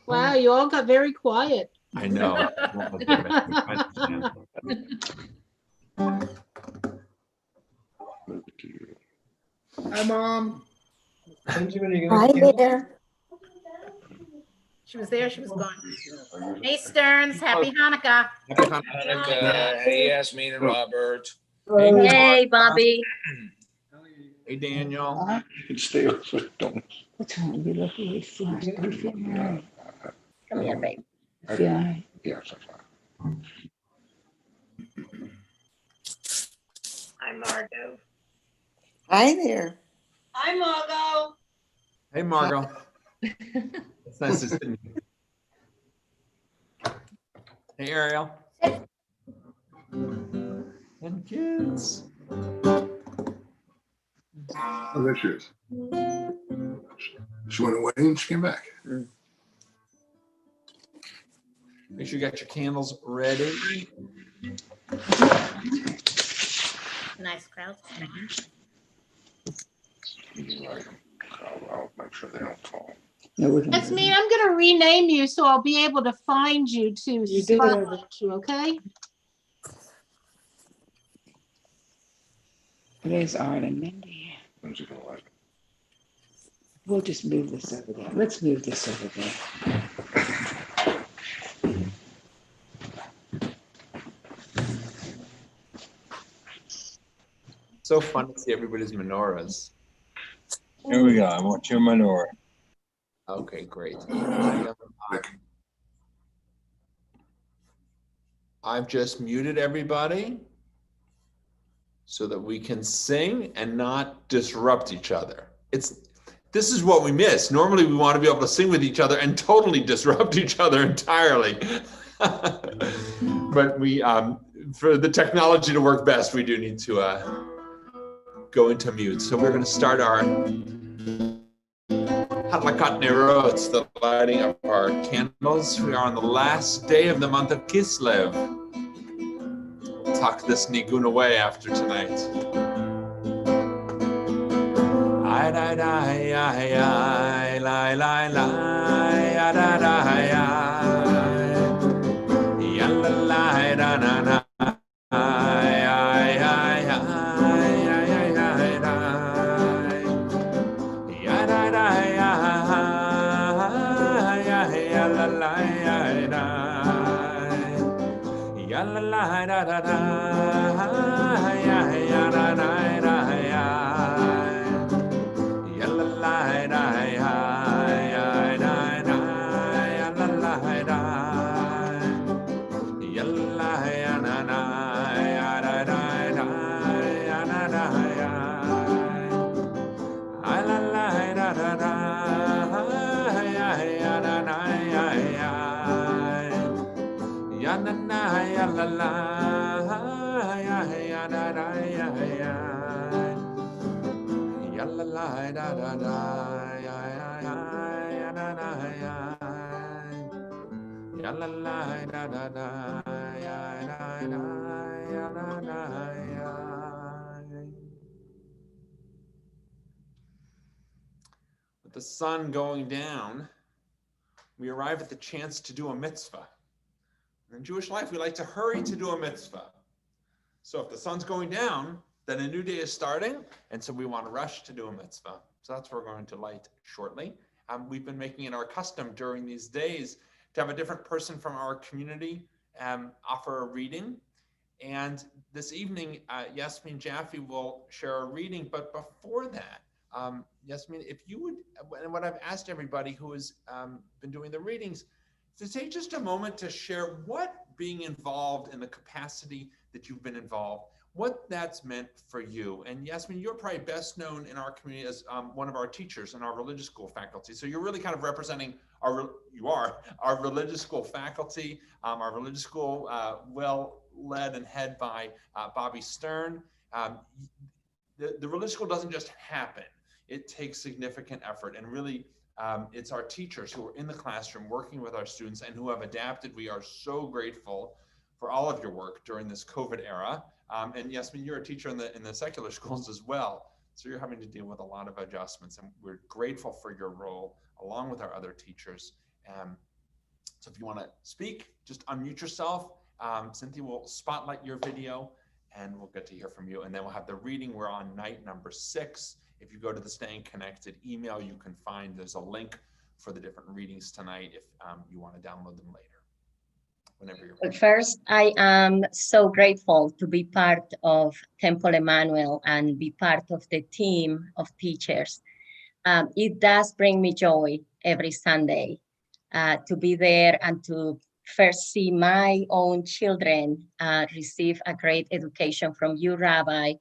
Wow, you all got very quiet. I know. Hi, Mom. Benjamin, are you Hi going to there. She was there, she was gone. Hey, Stearns, happy Hanukkah. Hanukkah. Hey, Yasmin and Robert. Hey, Bobby. Hey, Daniel. You can stay over. Don't. What's wrong? You look really flushed. Are you feeling all right? Come here, babe. I- Feel all right? Yes, I'm fine. Hi, Margot. Hi there. Hi, Margot. Hey, Margot. It's nice to see you. Hey, Ariel. And kids. Oh, there she is. She went away and she came back. Make sure you got your candles ready. Nice crowd. Right. I'll make sure they don't fall. No, we're That's me. I'm gonna rename you so I'll be able to find you to You did it. spotlight you, okay? There's Art and Mindy. When's he gonna like it? We'll just move this over there. Let's move this over there. So fun to see everybody's menorahs. Here we go. I want your menorah. Okay, great. I've just muted everybody so that we can sing and not disrupt each other. This is what we miss. Normally we want to be able to sing with each other and totally disrupt each other entirely. But we, for the technology to work best, we do need to go into mute. So we're going to start our Hadlakat Nerot, the lighting of our candles. We are on the last day of the month of Kislev. Tuck this nigun away after tonight. I die die I lie lie lie I die die I la la da na na With the sun going down, we arrive at the chance to do a mitzvah. In Jewish life, we like to hurry to do a mitzvah. So if the sun's going down, then a new day is starting, and so we want to rush to do a mitzvah. So that's what we're going to light shortly. We've been making it our custom during these days to have a different person from our community offer a reading. And this evening, Yasmin Jaffe will share a reading. But before that, Yasmin, if you would, and what I've asked everybody who has been doing the readings, to take just a moment to share what being involved in the capacity that you've been involved, what that's meant for you. And Yasmin, you're probably best known in our community as one of our teachers in our religious school faculty. So you're really kind of representing our religious school faculty, our religious school well led and head by Bobby Stern. The religious school doesn't just happen. It takes significant effort, and really it's our teachers who are in the classroom working with our students and who have adapted. We are so grateful for all of your work during this COVID era. And Yasmin, you're a teacher in the secular schools as well. So you're having to deal with a lot of adjustments, and we're grateful for your role along with our other teachers. So if you want to speak, just unmute yourself. Cynthia will spotlight your video and we'll get to hear from you. And then we'll have the reading. We're on night number 6. If you go to the Staying Connected email, you can find there's a link for the different readings tonight if you want to download them later. Whenever you're ready. First, I am so grateful to be part of Temple Emmanuel and be part of the team of teachers. It does bring me joy every Sunday to be there and to first see my own children receive a great education from you, Rabbi,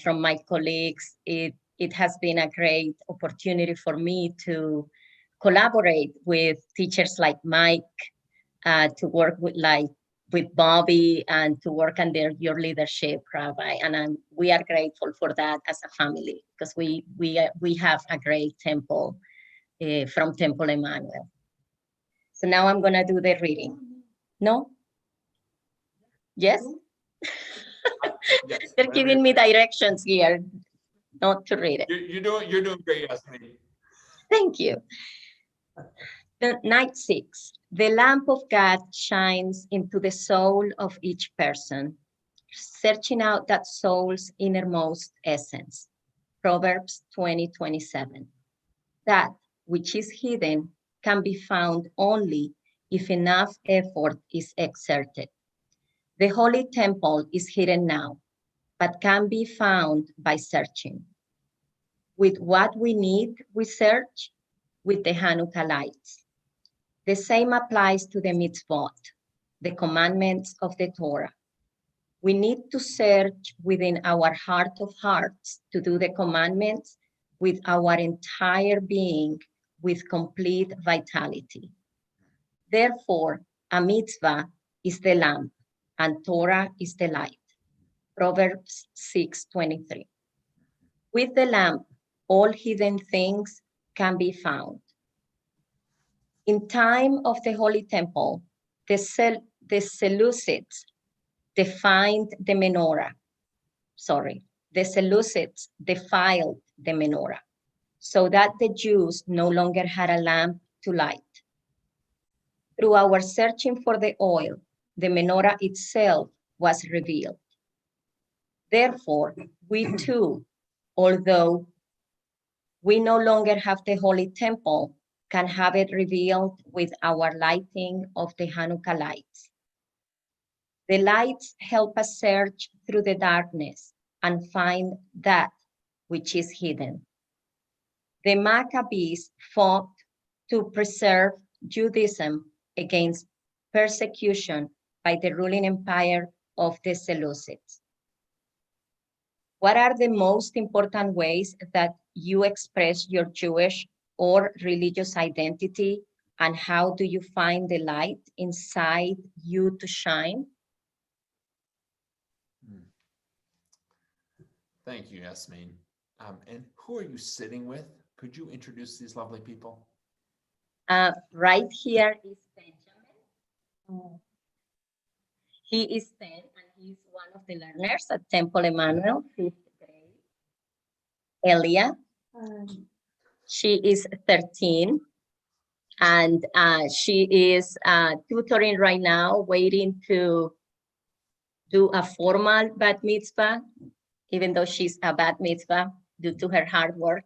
from my colleagues. It has been a great opportunity for me to collaborate with teachers like Mike, to work with Bobby and to work under your leadership, Rabbi. And we are grateful for that as a family because we have a great temple from Temple Emmanuel. So now I'm gonna do the reading. No? Yes? Yes, They're whenever giving me directions here not to read it. You're doing great, Yasmin. Thank you. The night 6. The lamp of God shines into the soul of each person, searching out that soul's innermost essence. Proverbs 20:27. That which is hidden can be found only if enough effort is exerted. The Holy Temple is hidden now, but can be found by searching. With what we need, we search with the Hanukkah lights. The same applies to the mitzvot, the commandments of the Torah. We need to search within our heart of hearts to do the commandments with our entire being, with complete vitality. Therefore, a mitzvah is the lamp and Torah is the light. Proverbs 6:23. With the lamp, all hidden things can be found. In time of the Holy Temple, the Seleucids defined the menorah. The Seleucids defiled the menorah so that the Jews no longer had a lamp to light. Through our searching for the oil, the menorah itself was revealed. Therefore, we too, although we no longer have the Holy Temple, can have it revealed with our lighting of the Hanukkah lights. The lights help us search through the darkness and find that which is hidden. The Maccabees fought to preserve Judaism against persecution by the ruling empire of the Seleucids. What are the most important ways that you express your Jewish or religious identity, and how do you find the light inside you to shine? Thank you, Yasmin. And who are you sitting with? Could you introduce these lovely people? Right here is Benjamin. He is 10 and he's one of the learners at Temple Emmanuel, 5th grade. Elia, she is 13 and she is tutoring right now, waiting to do a formal bat mitzvah, even though she's a bat mitzvah due to her hard work.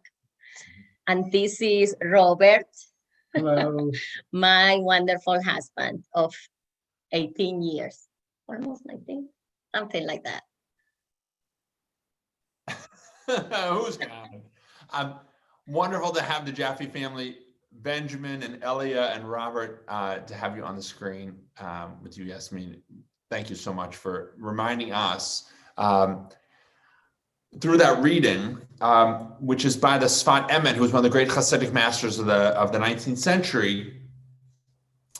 And this is Robert, Hello. my wonderful husband of 18 years, almost 19, something like that. Who's counting? Wonderful to have the Jaffe family, Benjamin and Elia and Robert, to have you on the screen with you, Yasmin. Thank you so much for reminding us through that reading, which is by the Sfat Emet, who's one of the great Hasidic masters of the 19th century,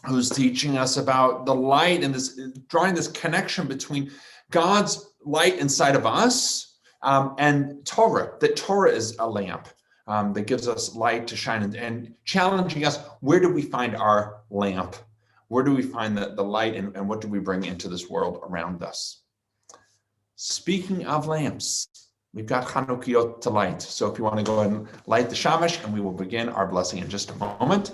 who's teaching us about the light and this, drawing this connection between God's light inside of us and Torah, that Torah is a lamp that gives us light to shine, and challenging us, where do we find our lamp? Where do we find the light, and what do we bring into this world around us? Speaking of lamps, we've got Chanukiot to light. So if you want to go ahead and light the shamash, and we will begin our blessing in just a moment.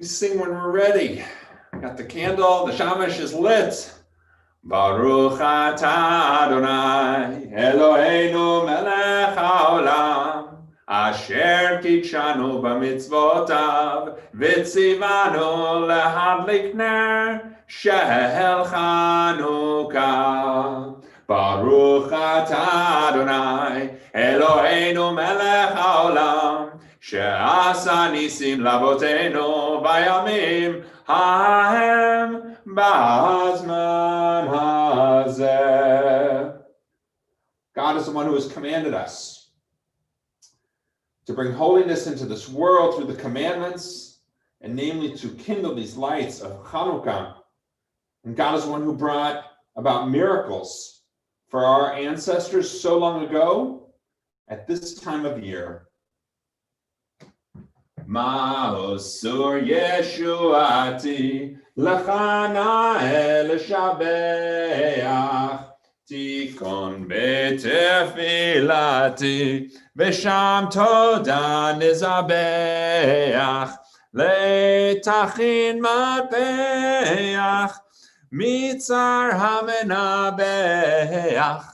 sing when we're ready. Got the candle, the shamash is lit. Baruch atah Adonai, Eloheinu melech haolam, asher kitshanu b'mitzvotav, v'tzivanu lehadlik ner shel Chanukah. Baruch atah Adonai, Eloheinu melech haolam, she'asa nisim lavotenu bayamim hahem b'hazman hazeh. God is the one who has commanded us to bring holiness into this world through the commandments, and namely to kindle these lights of Hanukkah. And God is the one who brought about miracles for our ancestors so long ago at this time of year. Ma'osur Yeshuati Lachana El Shabeach Tikon Betefilati Besham Toda Nizabeach Letachin Matbeach Mitzar Hamenabeach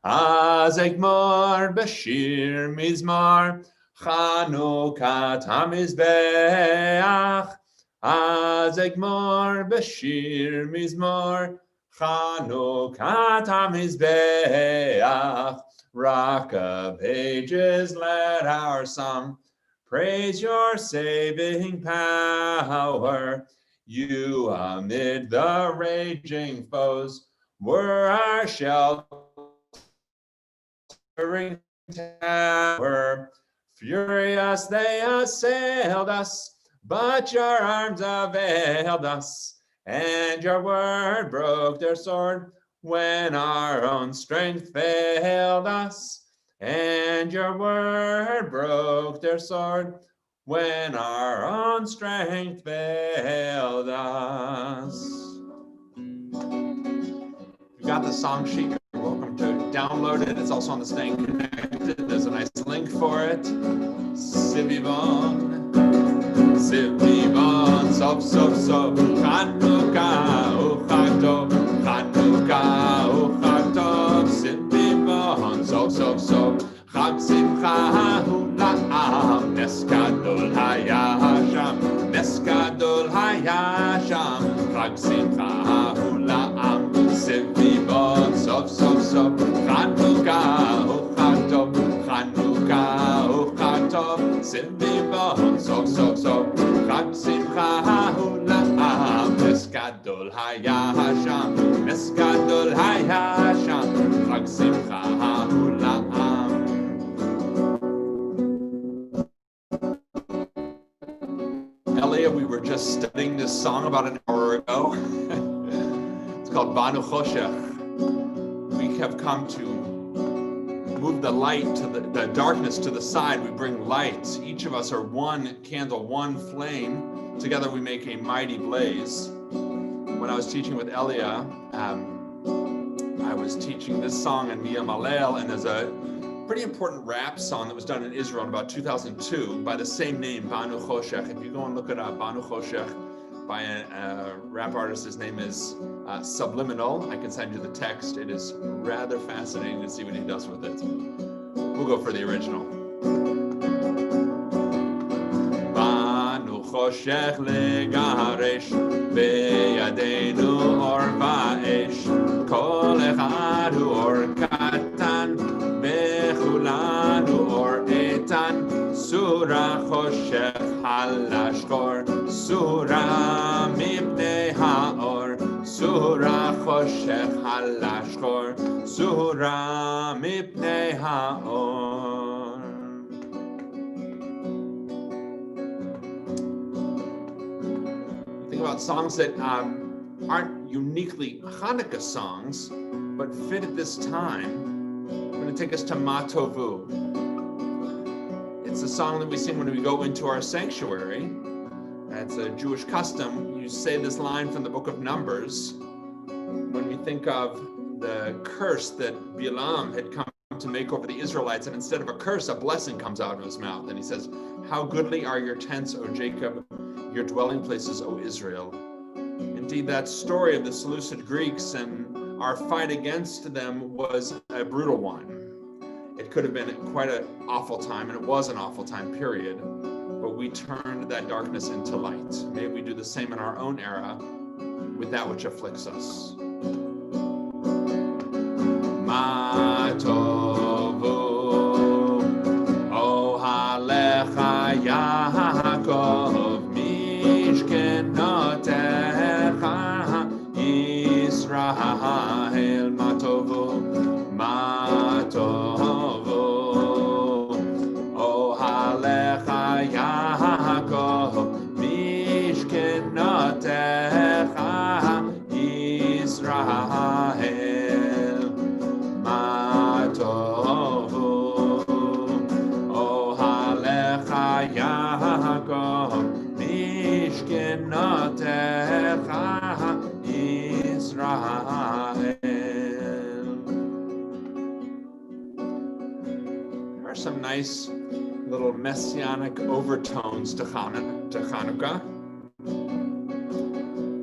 Azegmor Bashir Mizmar Chanukah Hamizbeach Azegmor Bashir Mizmor Chanukah Hamizbeach. Rock of ages, let our song praise your saving power. You amid the raging foes were our sheltering tower. Furious they assailed us, but your arms availed us, and your word broke their sword when our own strength failed us. And your word broke their sword when our own strength failed us. If you got the song sheet, you're welcome to download it. It's also on the Staying Connected. There's a nice link for it. Sivivon, Sivivon, Sov, Sov, Sov, Chanukah, Uchag Tov, Chanukah, Uchag Tov, Sivivon, Sov, Sov, Sov, Chag Simcha Hu La'am, Nes Gadol Hayasham, Nes Gadol Hayasham, Chag Simcha Hu La'am, Sivivon, Sov, Sov, Sov, Chanukah, Uchag Tov, Chanukah, Uchag Tov, Sivivon, Sov, Sov, Sov, Chag Simcha Hu La'am, Nes Gadol Hayasham, Nes Gadol Hayasham, Chag Simcha Hu La'am. Elia, we were just studying this song about an hour ago. It's called Banu Choshech. We have come to move the light to the darkness to the side. We bring light. Each of us are one candle, one flame. Together we make a mighty blaze. When I was teaching with Elia, I was teaching this song in Miyam Alel, and there's a pretty important rap song that was done in Israel in about 2002 by the same name, Banu Choshech. If you go and look it up, Banu Choshech by a rap artist, his name is Subliminal. I can send you the text. It is rather fascinating to see what he does with it. We'll go for the original. Banu Choshech legaresh, beyadenu or va'esh, kol echad hu or katan, Kulanu or etan, Surah Choshech halashkor, Surah mipnei haor, Surah Choshech halashkor, Surah mipnei haor. Think about songs that aren't uniquely Hanukkah songs, but fit at this time. Going to take us to Ma Tovu. It's a song that we sing when we go into our sanctuary. It's a Jewish custom. You say this line from the book of Numbers when we think of the curse that Balaam had come to make over the Israelites, and instead of a curse, a blessing comes out of his mouth. And he says, "How goodly are your tents, O Jacob, your dwelling places, O Israel. Indeed, that story of the Seleucid Greeks and our fight against them was a brutal one. It could have been quite an awful time, and it was an awful time, period. But we turned that darkness into light. May we do the same in our own era with that which afflicts us. Ma tovu ohalecha Yaakov mishkenotecha Yisrael. Ma tovu ohalecha Yaakov mishkenotecha Yisrael. Ma tovu ohalecha Yaakov mishkenotecha Yisrael. There are some nice little messianic overtones to Hanukkah.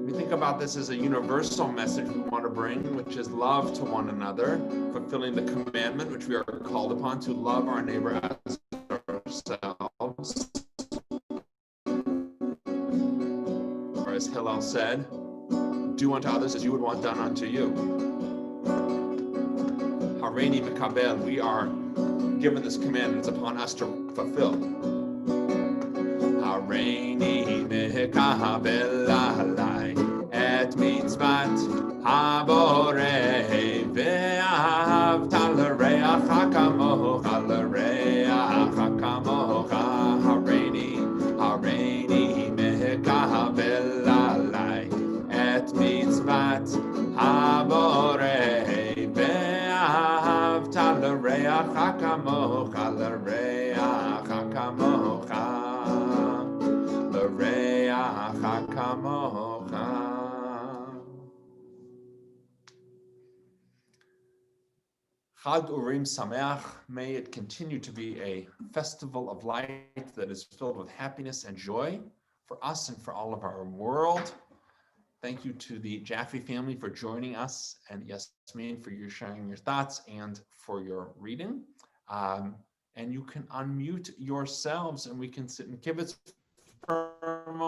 We think about this as a universal message we want to bring, which is love to one another, fulfilling the commandment which we are called upon to love our neighbor as ourselves. Or as Hillel said, do unto others as you would want done unto you. Hareini Mikabel, we are given this commandment, it's upon us to fulfill. Hareini Mikabel alai et mitzvat haborei ve'ahavta l'reacha kamocha l'reacha kamocha. Hareini Mikabel alai et mitzvat haborei ve'ahavta l'reacha kamocha l'reacha kamocha l'reacha kamocha. Chag Urim Sameach, may it continue to be a festival of light that is filled with happiness and joy for us and for all of our world. Thank you to the Jaffe family for joining us, and Yasmin for your sharing your thoughts and for your reading. And you can unmute yourselves and we can sit in kibbutz for a moment.